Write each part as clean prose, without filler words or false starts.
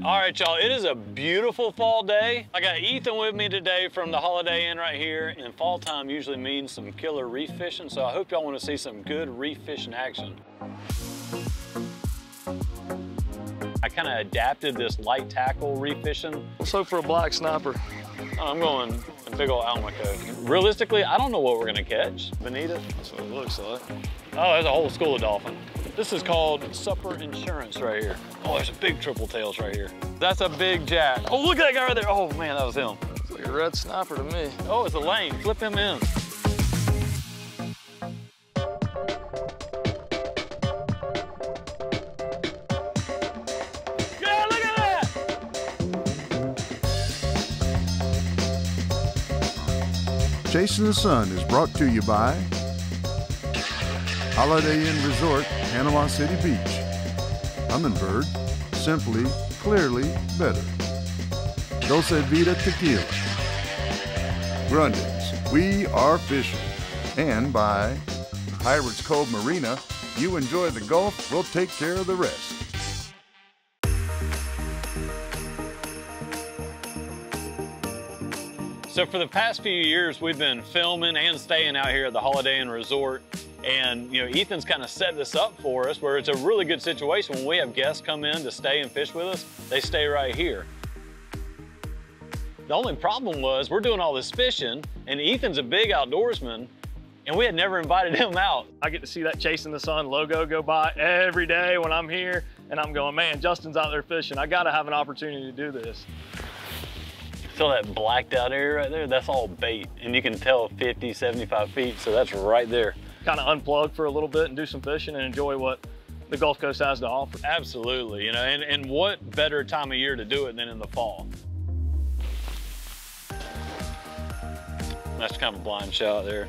All right, y'all, it is a beautiful fall day. I got Ethan with me today from the Holiday Inn right here, and fall time usually means some killer reef fishing, so I hope y'all want to see some good reef fishing action. I kind of adapted this light tackle reef fishing. Let's hope for a black snapper. I'm going a big old almaco. Realistically, I don't know what we're gonna catch. Bonita? That's what it looks like. Oh, there's a whole school of dolphin. This is called supper insurance right here. Oh, there's a big triple tails right here. That's a big jack. Oh, look at that guy right there. Oh man, that was him. It's like a red snapper to me. Oh, it's a lane. Flip him in. Yeah, look at that! Chasing the Sun is brought to you by Holiday Inn Resort, Panama City Beach. Humminbird, simply, clearly better. Dulce Vida Tequila. Grundy's, we are fishing. And by Pirates Cove Marina, you enjoy the Gulf, we'll take care of the rest. So for the past few years, we've been filming and staying out here at the Holiday Inn Resort. And you know, Ethan's kind of set this up for us where it's a really good situation when we have guests come in to stay and fish with us, they stay right here. The only problem was we're doing all this fishing and Ethan's a big outdoorsman and we had never invited him out. I get to see that Chasing the Sun logo go by every day when I'm here, and I'm going, man, Justin's out there fishing. I gotta have an opportunity to do this. Feel that blacked out area right there? That's all bait. And you can tell 50, 75 feet, so that's right there. Kind of unplug for a little bit and do some fishing and enjoy what the Gulf Coast has to offer. Absolutely, you know, and what better time of year to do it than in the fall? That's kind of a blind shot there.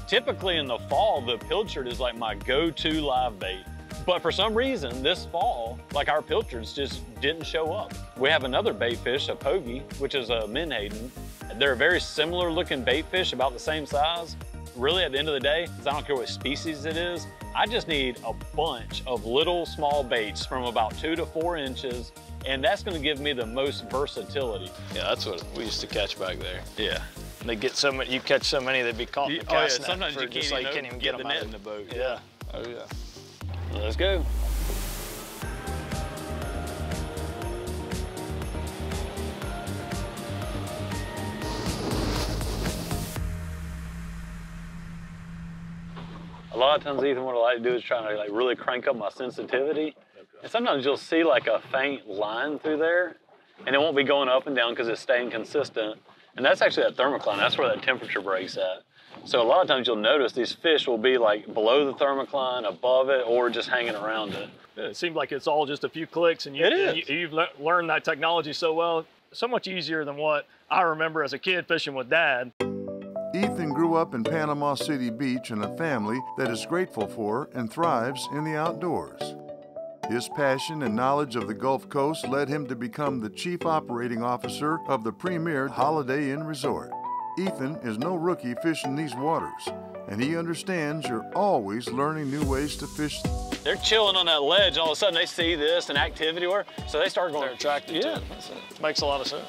Typically in the fall, the pilchard is like my go-to live bait. But for some reason, this fall, like our pilchards just didn't show up. We have another bait fish, a pogie, which is a menhaden. They're a very similar looking bait fish, about the same size. Really, at the end of the day, I don't care what species it is, I just need a bunch of little small baits from about 2 to 4 inches, and that's gonna give me the most versatility. Yeah, that's what we used to catch back there. Yeah. And they get so many, you catch so many, they'd be caught in the cast net. Sometimes you can't even get them the net out in the boat. Yeah. Oh yeah. Let's go. A lot of times, Ethan, what I like to do is try to like really crank up my sensitivity. And sometimes you'll see like a faint line through there, and it won't be going up and down because it's staying consistent. And that's actually that thermocline. That's where that temperature breaks at. So a lot of times you'll notice these fish will be like below the thermocline, above it, or just hanging around it. It seems like it's all just a few clicks, and you've learned that technology so well. So much easier than what I remember as a kid fishing with Dad. Ethan grew up in Panama City Beach in a family that is grateful for and thrives in the outdoors. His passion and knowledge of the Gulf Coast led him to become the chief operating officer of the premier Holiday Inn Resort. Ethan is no rookie fishing these waters, and he understands you're always learning new ways to fish. They're chilling on that ledge, and all of a sudden they see this and activity, so they start going. They're attracted to it. It makes a lot of sense.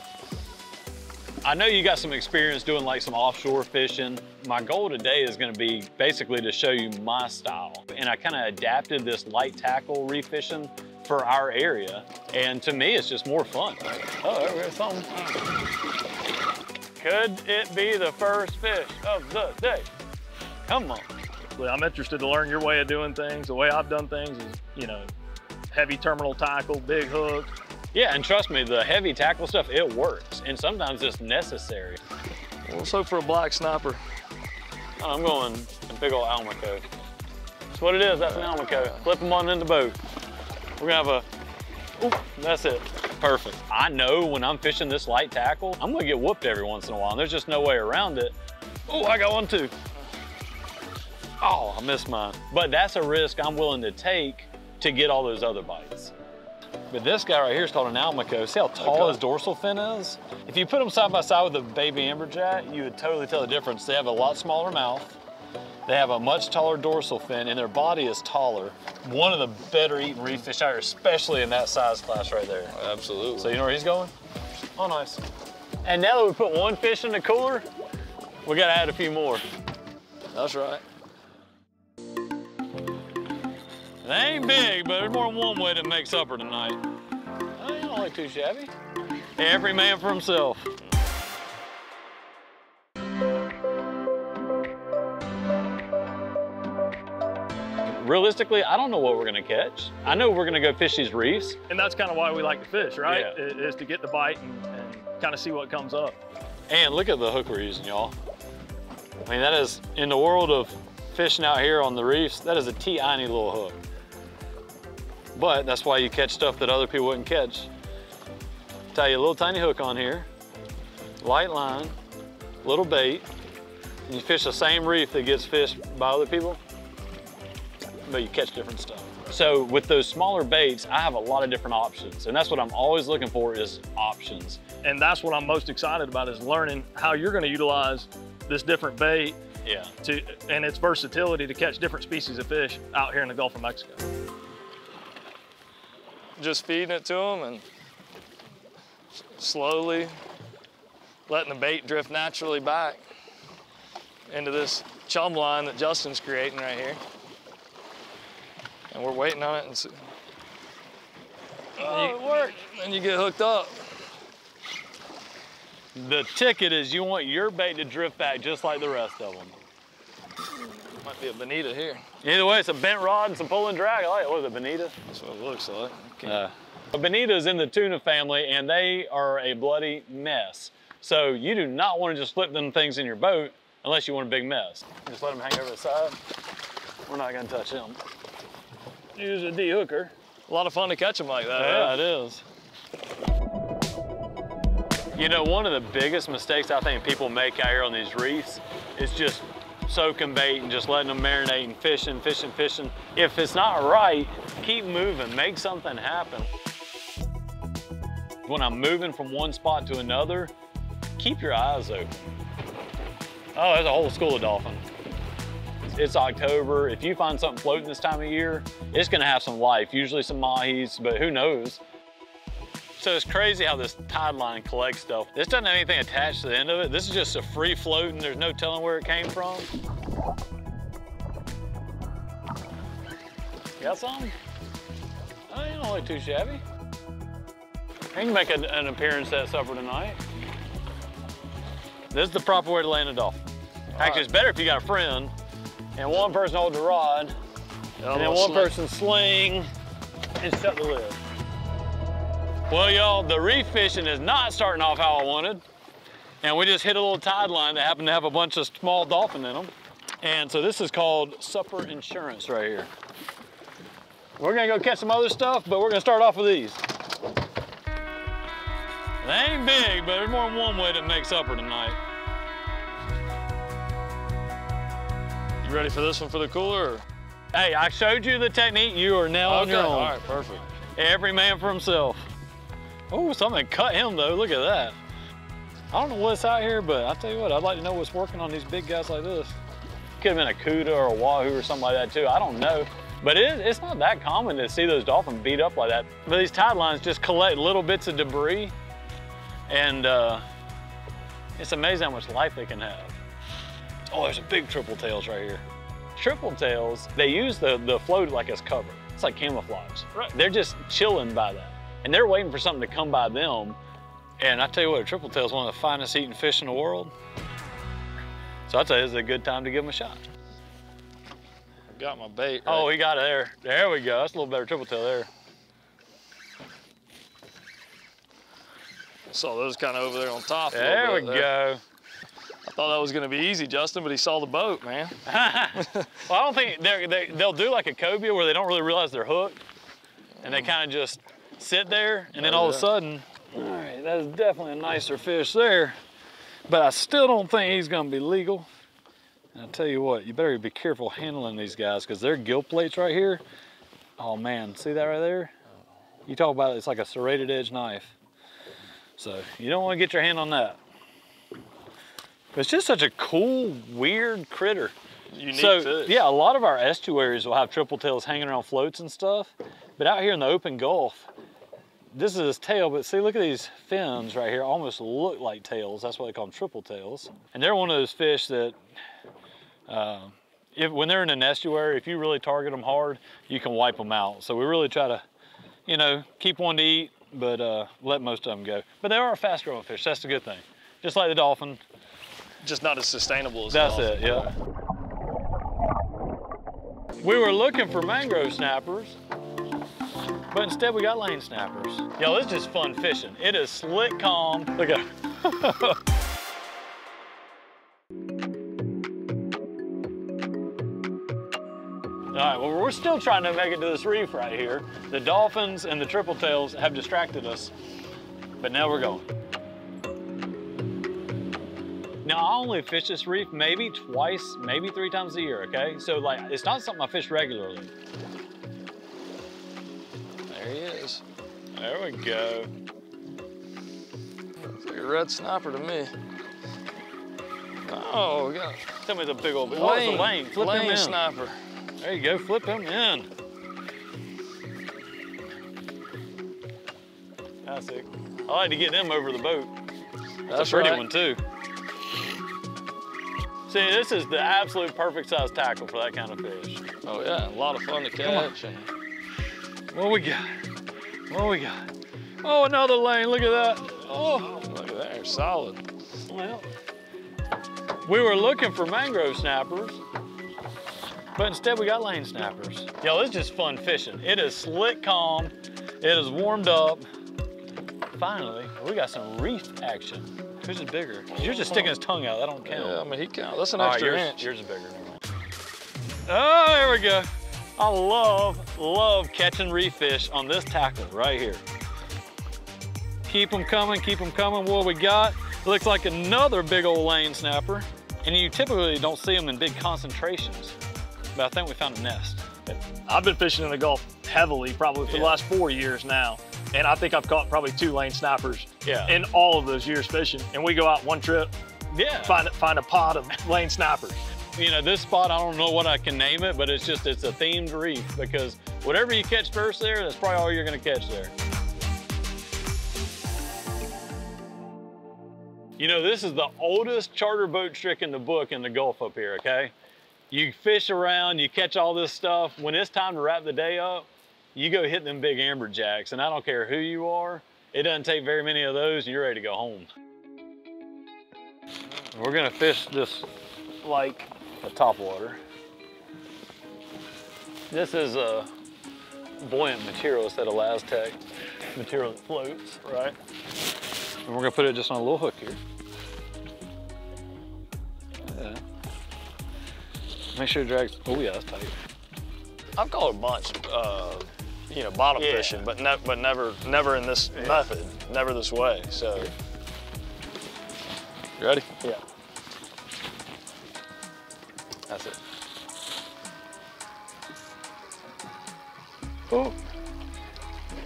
I know you got some experience doing like some offshore fishing. My goal today is gonna be basically to show you my style. And I kind of adapted this light tackle reef fishing for our area. And to me, it's just more fun. Oh, there's something. Could it be the first fish of the day? Come on. I'm interested to learn your way of doing things. The way I've done things is, you know, heavy terminal tackle, big hook. Yeah, and trust me, the heavy tackle stuff, it works. And sometimes it's necessary. Well, let's hope for a black snapper. I'm going a big old almaco. That's what it is, that's an almaco. Flip them on in the boat. We're gonna have a, oop, that's it. Perfect. I know when I'm fishing this light tackle, I'm gonna get whooped every once in a while. And there's just no way around it. Oh, I got one too. Oh, I missed mine. But that's a risk I'm willing to take to get all those other bites. But this guy right here is called an almaco. See how tall his dorsal fin is? If you put them side by side with a baby amberjack, you would totally tell the difference. They have a lot smaller mouth. They have a much taller dorsal fin and their body is taller. One of the better eating reef fish out here, especially in that size class right there. Absolutely. So you know where he's going? Oh, nice. And now that we put one fish in the cooler, we gotta add a few more. That's right. They ain't big, but there's more than one way to make supper tonight. Oh, you don't look too shabby. Every man for himself. Realistically, I don't know what we're gonna catch. I know we're gonna go fish these reefs. And that's kind of why we like to fish, right? Yeah. Is to get the bite and kind of see what comes up. And look at the hook we're using, y'all. I mean, that is, in the world of fishing out here on the reefs, that is a teeny little hook. But that's why you catch stuff that other people wouldn't catch. Tie you a little tiny hook on here, light line, little bait, and you fish the same reef that gets fished by other people, but you catch different stuff. So with those smaller baits, I have a lot of different options, and that's what I'm always looking for is options. And that's what I'm most excited about is learning how you're gonna utilize this different bait and its versatility to catch different species of fish out here in the Gulf of Mexico. Just feeding it to them and slowly letting the bait drift naturally back into this chum line that Justin's creating right here. And we're waiting on it and see. Oh, it worked. And you get hooked up. The ticket is you want your bait to drift back just like the rest of them. Might be a bonita here. Either way, it's a bent rod and some pull and drag. I like it. What is it, bonita? That's what it looks like. A bonita is in the tuna family and they are a bloody mess. So you do not want to just flip them things in your boat unless you want a big mess. Just let them hang over the side. We're not gonna touch them. Use a de-hooker. A lot of fun to catch them like that. Yeah, it is. You know, one of the biggest mistakes I think people make out here on these reefs is just soaking bait and just letting them marinate and fishing. If it's not right, keep moving, make something happen. When I'm moving from one spot to another, keep your eyes open. Oh, there's a whole school of dolphin. It's October. If you find something floating this time of year, it's gonna have some life, usually some mahis, but who knows? So it's crazy how this tide line collects stuff. This doesn't have anything attached to the end of it. This is just a free floating. There's no telling where it came from. Got some? Oh, you don't look too shabby. You can make an appearance at supper tonight. This is the proper way to land a dolphin. Actually, it's better if you got a friend and one person holds the rod and then one person sling and shut the lid. Well, y'all, the reef fishing is not starting off how I wanted. And we just hit a little tide line that happened to have a bunch of small dolphin in them. And so this is called supper insurance right here. We're gonna go catch some other stuff, but we're gonna start off with these. They ain't big, but there's more than one way to make supper tonight. You ready for this one for the cooler? Or? Hey, I showed you the technique. You are now on your own. All right, perfect. Every man for himself. Oh, something cut him though, look at that. I don't know what's out here, but I'll tell you what, I'd like to know what's working on these big guys like this. Could have been a cuda or a wahoo or something like that too, I don't know. But it's not that common to see those dolphins beat up like that. But these tide lines just collect little bits of debris and it's amazing how much life they can have. Oh, there's a big triple tails right here. Triple tails, they use the float like as cover. It's like camouflage. Right. They're just chilling by that. And they're waiting for something to come by them. And I tell you what, a triple tail is one of the finest eating fish in the world. So I tell you, this is a good time to give them a shot. I got my bait. Right? Oh, he got it there. There we go. That's a little better triple tail there. Saw those kind of over there on top. There we go. I thought that was going to be easy, Justin, but he saw the boat, man. Well, I don't think they'll do like a cobia where they don't really realize they're hooked, and they kind of just sit there, and then all of a sudden, all right, that's definitely a nicer fish there. But I still don't think he's going to be legal. And I'll tell you what, you better be careful handling these guys because their gill plates right here. Oh man, see that right there? You talk about it, it's like a serrated edge knife. So you don't want to get your hand on that. But it's just such a cool, weird critter. unique So, fish. yeah, a lot of our estuaries will have triple tails hanging around floats and stuff, but out here in the open Gulf, this is his tail, but see, look at these fins right here, almost look like tails. That's why they call them triple tails. And they're one of those fish that, when they're in an estuary, if you really target them hard, you can wipe them out. So we really try to, you know, keep one to eat, but let most of them go. But they are a fast growing fish, that's the good thing. Just like the dolphin. Just not as sustainable as That's the dolphin. it, yeah. We were looking for mangrove snappers, but instead we got lane snappers. Yo, this is just fun fishing. It is slick, calm. Look at it. All right, well, we're still trying to make it to this reef right here. The dolphins and the triple tails have distracted us, but now we're going. Now, I only fish this reef maybe twice, maybe 3 times a year, okay? So, like, it's not something I fish regularly. There he is. There we go. Looks like a red snapper to me. Oh, we got Tell me it's a big old, oh, it's a lane. Flip him in. snapper. There you go, flip him in. That's it. I like to get them over the boat. That's a pretty one too. See, this is the absolute perfect size tackle for that kind of fish. Oh yeah, a lot of fun to catch. And what we got? What we got? Oh, another lane, look at that. Oh, look at that, solid. Well, we were looking for mangrove snappers, but instead we got lane snappers. Yo, this is just fun fishing. It is slick, calm. It is warmed up. Finally, we got some reef action. Whose is bigger? You're just sticking his tongue out. That don't count. Yeah, I mean, he counts. That's an extra inch. Yours is bigger. Oh, there we go. I love catching reef fish on this tackle right here. Keep them coming, keep them coming. What we got? Looks like another big old lane snapper. And you typically don't see them in big concentrations, but I think we found a nest. I've been fishing in the Gulf heavily, probably for the last 4 years now. And I think I've caught probably 2 lane snappers in all of those years fishing. And we go out one trip, find a pod of lane snappers. You know, this spot, I don't know what I can name it, but it's a themed reef because whatever you catch first there, that's probably all you're gonna catch there. You know, this is the oldest charter boat trick in the book in the Gulf up here, okay? You fish around, you catch all this stuff. When it's time to wrap the day up, you go hit them big amberjacks, and I don't care who you are, it doesn't take very many of those, and you're ready to go home. We're gonna fish this like a topwater. This is a buoyant material instead of Laztec material that floats, right? And we're gonna put it just on a little hook here. Yeah. Make sure it drags, oh yeah, that's tight. I've caught a bunch of, you know, bottom fishing, but never in this method, never this way. So, you ready? Yeah. That's it. Oh.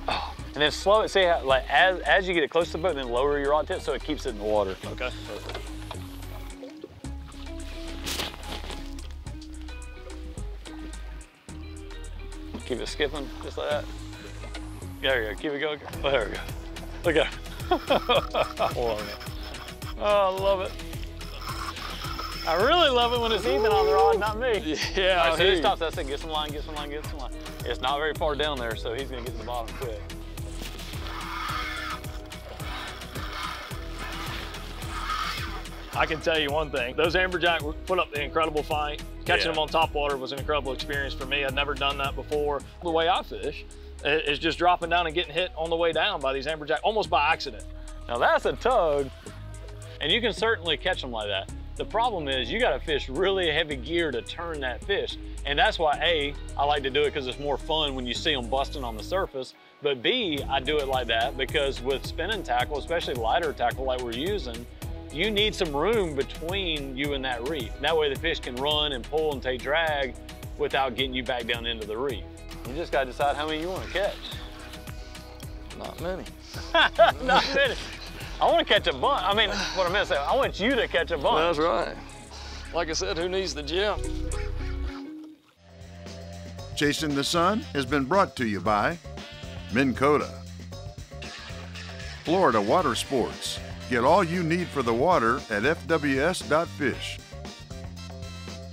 Oh. And then slow it. See how, like, as you get it close to the boat, then lower your rod tip so it keeps it in the water. Okay. Perfect. Keep it skipping, just like that. There you go, keep it going. Oh, there we go. Look at it. Oh, I love it. I really love it when it's Ethan on the rod, not me. Yeah, all right, so he stops, that's it, get some line, get some line, get some line. It's not very far down there, so he's gonna get to the bottom quick. I can tell you one thing, those amberjack put up the incredible fight. Catching them on top water was an incredible experience for me. I'd never done that before. The way I fish is just dropping down and getting hit on the way down by these amberjack, almost by accident. Now that's a tug, and you can certainly catch them like that. The problem is you gotta fish really heavy gear to turn that fish. And that's why A, I like to do it because it's more fun when you see them busting on the surface. But B, I do it like that because with spinning tackle, especially lighter tackle like we're using, you need some room between you and that reef. That way the fish can run and pull and take drag without getting you back down into the reef. You just gotta decide how many you wanna catch. Not many. Not many. I want to catch a bunch. I mean, what I meant to say, I want you to catch a bunch. That's right. Like I said, who needs the gym? Chasing the Sun has been brought to you by Minn Kota, Florida Water Sports. Get all you need for the water at fws.fish.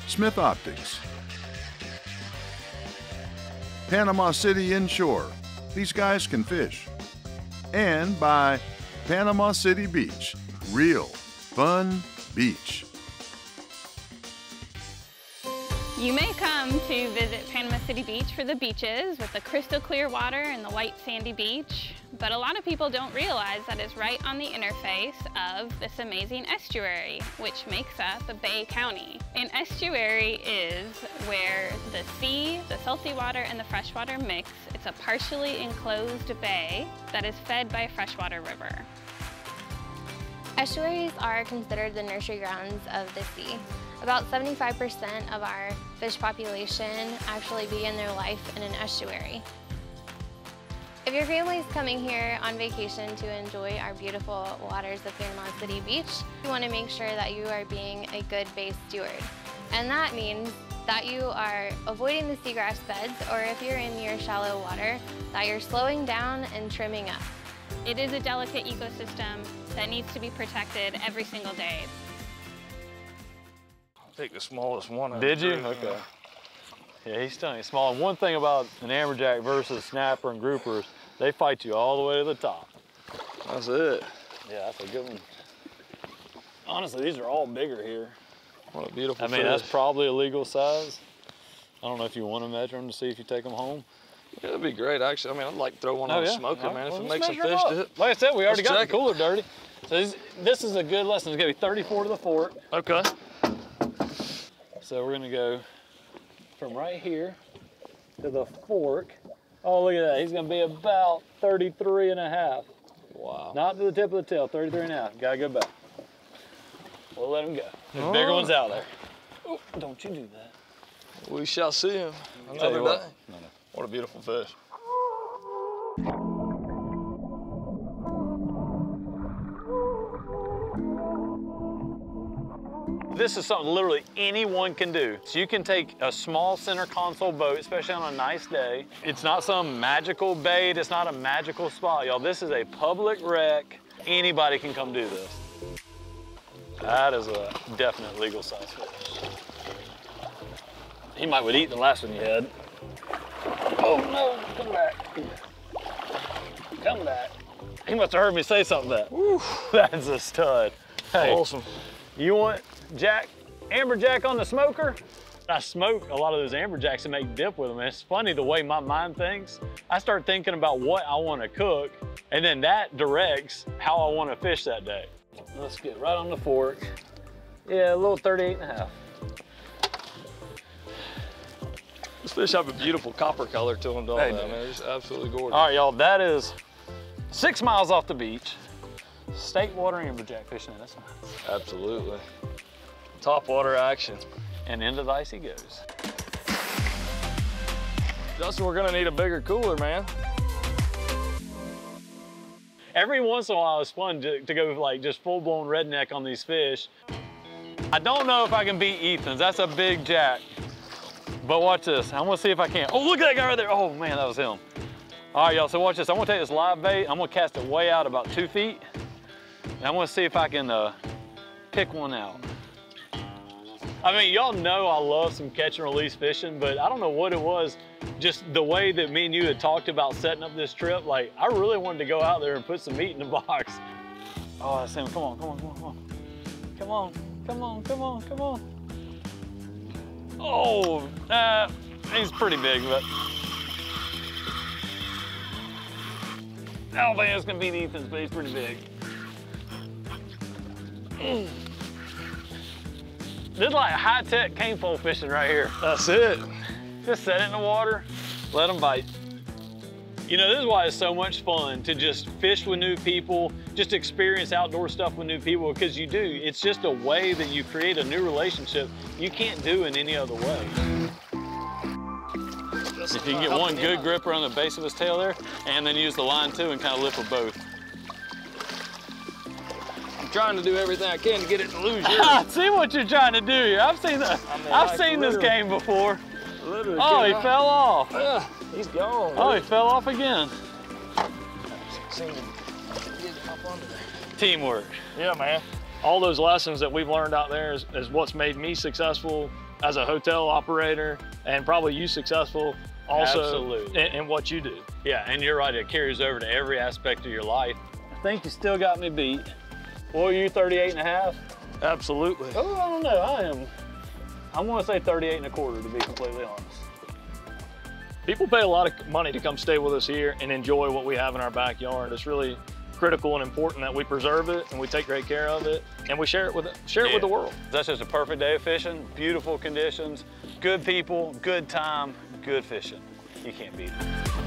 Smith Optics, Panama City Inshore. These guys can fish. And by Panama City Beach, real fun beach. You may come to visit Panama City Beach for the beaches with the crystal clear water and the white sandy beach, but a lot of people don't realize that it's right on the interface of this amazing estuary, which makes up Bay County. An estuary is where the sea, the salty water, and the freshwater mix. It's a partially enclosed bay that is fed by a freshwater river. Estuaries are considered the nursery grounds of the sea. About 75% of our fish population actually begin their life in an estuary. If your family is coming here on vacation to enjoy our beautiful waters of Panama City Beach, you want to make sure that you are being a good Bays steward. And that means that you are avoiding the seagrass beds, or if you're in your shallow water, that you're slowing down and trimming up. It is a delicate ecosystem that needs to be protected every single day. I'll take the smallest one. Did you? Okay. Yeah, he's stunning small. And one thing about an amberjack versus snapper and groupers, they fight you all the way to the top. That's it. Yeah, that's a good one. Honestly, these are all bigger here. What a beautiful fish. That's probably a legal size. I don't know if you want to measure them to see if you take them home. Yeah, that'd be great, actually. I mean, I'd like to throw one on the smoker, man, if it makes some fish dip. Like I said, we already got the cooler dirty. So this is a good lesson. It's gonna be 34 to the fork. Okay. So we're gonna go from right here to the fork. Oh, look at that. He's gonna be about 33 and a half. Wow. Not to the tip of the tail, 33 and a half. Gotta go back. We'll let him go. There's bigger ones out there. Oh, don't you do that. We shall see him another day. No. What a beautiful fish. This is something literally anyone can do. So you can take a small center console boat, especially on a nice day. It's not some magical bait. It's not a magical spot, y'all. This is a public wreck. Anybody can come do this. That is a definite legal size fish. He might would eat the last one you had. Oh no, come back. Come back. He must have heard me say something to that. Woo, that's a stud. Hey, awesome. You want amberjack on the smoker? I smoke a lot of those amberjacks and make dip with them. And it's funny the way my mind thinks. I start thinking about what I want to cook, and then that directs how I want to fish that day. Let's get right on the fork. Yeah, a little 38 and a half. These fish have a beautiful copper color to them, don't they? Man, they're just absolutely gorgeous. All right, y'all, that is 6 miles off the beach. State water amberjack fishing, that's nice. Absolutely. Top water action. And into the ice he goes. Justin, we're gonna need a bigger cooler, man. Every once in a while, it's fun to go like just full-blown redneck on these fish. I don't know if I can beat Ethan's. That's a big jack. But watch this. I'm gonna see if I can. Oh, look at that guy right there. Oh man, that was him. All right, y'all, so watch this. I'm gonna take this live bait. I'm gonna cast it way out about 2 feet. And I'm gonna see if I can pick one out. I mean, y'all know I love some catch and release fishing, but I don't know what it was. Just the way that me and you had talked about setting up this trip, like I really wanted to go out there and put some meat in the box. Oh, that's him. Come on, come on, come on, come on. Come on, come on, come on, come on. Oh, he's pretty big, but I don't think it's gonna beat Ethan's, but he's pretty big. This is like high-tech cane pole fishing right here. That's it. Just set it in the water, let them bite. You know, this is why it's so much fun to just fish with new people, just experience outdoor stuff with new people, because you do. It's just a way that you create a new relationship you can't do in any other way. If you can get one good gripper on the base of his tail there, and then use the line too and kind of lift with both. I'm trying to do everything I can to get it to lose yours. I see what you're trying to do here. I've seen that. I've seen this game before. Literally. Oh, he fell off. He's gone. Oh, he fell off again. Teamwork. Yeah, man. All those lessons that we've learned out there is what's made me successful as a hotel operator, and probably you successful also in what you do. Yeah, and you're right, it carries over to every aspect of your life. I think you still got me beat. What are you, 38 and a half? Absolutely. Oh, I don't know, I'm gonna say 38 and a quarter, to be completely honest. People pay a lot of money to come stay with us here and enjoy what we have in our backyard. It's really critical and important that we preserve it and we take great care of it and we share it with the world. That's just a perfect day of fishing, beautiful conditions, good people, good time, good fishing. You can't beat it.